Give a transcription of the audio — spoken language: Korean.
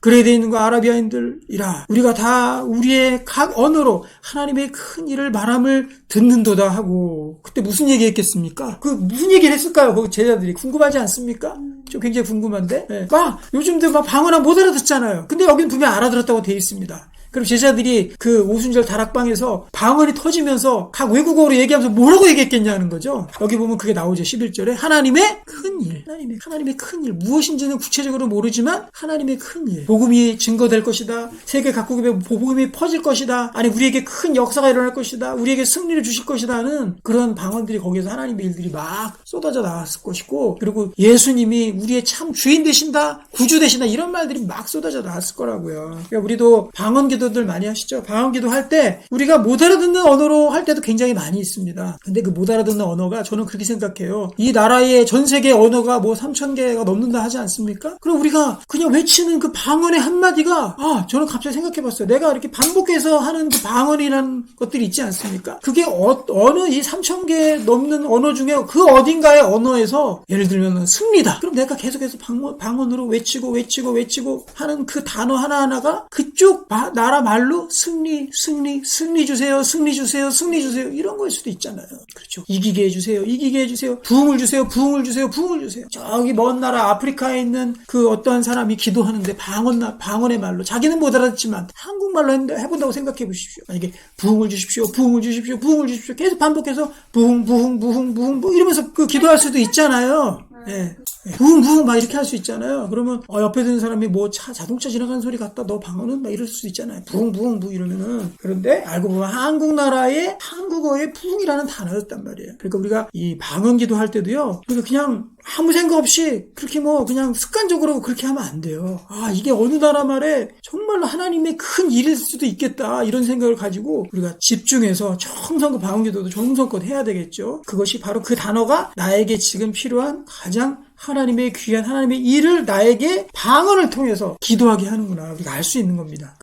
그레이드에 있는 거 아라비아인들이라 우리가 다 우리의 각 언어로 하나님의 큰 일을 말함을 듣는도다 하고 그때 무슨 얘기했겠습니까? 그 무슨 얘기를 했을까요? 그 제자들이 궁금하지 않습니까? 좀 굉장히 궁금한데 요즘도 막 방언은 못 알아듣잖아요. 근데 여기는 분명히 알아들었다고 되어 있습니다. 그럼 제자들이 그 오순절 다락방에서 방언이 터지면서 각 외국어로 얘기하면서 뭐라고 얘기했겠냐는 거죠. 여기 보면 그게 나오죠. 11절에 하나님의 큰일, 하나님의 큰일, 무엇인지는 구체적으로 모르지만 하나님의 큰일, 복음이 증거될 것이다, 세계 각국에 복음이 퍼질 것이다, 아니 우리에게 큰 역사가 일어날 것이다, 우리에게 승리를 주실 것이다 하는 그런 방언들이 거기에서 하나님의 일들이 막 쏟아져 나왔을 것이고, 그리고 예수님이 우리의 참 주인 되신다, 구주 되신다, 이런 말들이 막 쏟아져 나왔을 거라고요. 그러니까 우리도 방언 기도들 많이 하시죠. 방언 기도 할 때 우리가 못 알아듣는 언어로 할 때도 굉장히 많이 있습니다. 근데 그 못 알아듣는 언어가 저는 그렇게 생각해요. 이 나라의 전 세계 언어가 뭐 3,000개가 넘는다 하지 않습니까? 그럼 우리가 그냥 외치는 그 방언의 한마디가 저는 갑자기 생각해봤어요. 내가 이렇게 반복해서 하는 그 방언이라는 것들이 있지 않습니까? 그게 어느 이 3,000개 넘는 언어 중에 그 어딘가의 언어에서 예를 들면 승리다. 그럼 내가 계속해서 방언으로 외치고 하는 그 단어 하나하나가 그쪽 나라 말로 승리 주세요, 승리 주세요 이런 거일 수도 있잖아요. 그렇죠. 이기게 해주세요, 부흥을 주세요. 저기 먼 나라 아프리카에 있는 그 어떠한 사람이 기도하는데 방언의 말로 자기는 못 알아듣지만 한국말로 해본다고 생각해 보십시오. 만약에 부흥을 주십시오 계속 반복해서 부흥 이러면서 그 기도할 수도 있잖아요. 예. 부흥 막 이렇게 할 수 있잖아요. 그러면 옆에 드는 사람이 뭐 자동차 지나가는 소리 같다, 너 방언은 막 이럴 수도 있잖아요. 부흥 이러면은. 그런데 알고 보면 한국어의 부흥이라는 단어였단 말이에요. 그러니까 우리가 이 방언 기도할 때도요, 우리가 그냥 아무 생각 없이 그렇게 그냥 습관적으로 그렇게 하면 안 돼요. 이게 어느 나라 말에 정말로 하나님의 큰 일일 수도 있겠다, 이런 생각을 가지고 우리가 집중해서 정성껏 방언 기도도 정성껏 해야 되겠죠. 그것이 바로 그 단어가 나에게 지금 필요한 가장 하나님의 귀한 하나님의 일을 나에게 방언을 통해서 기도하게 하는구나, 우리가 알 수 있는 겁니다.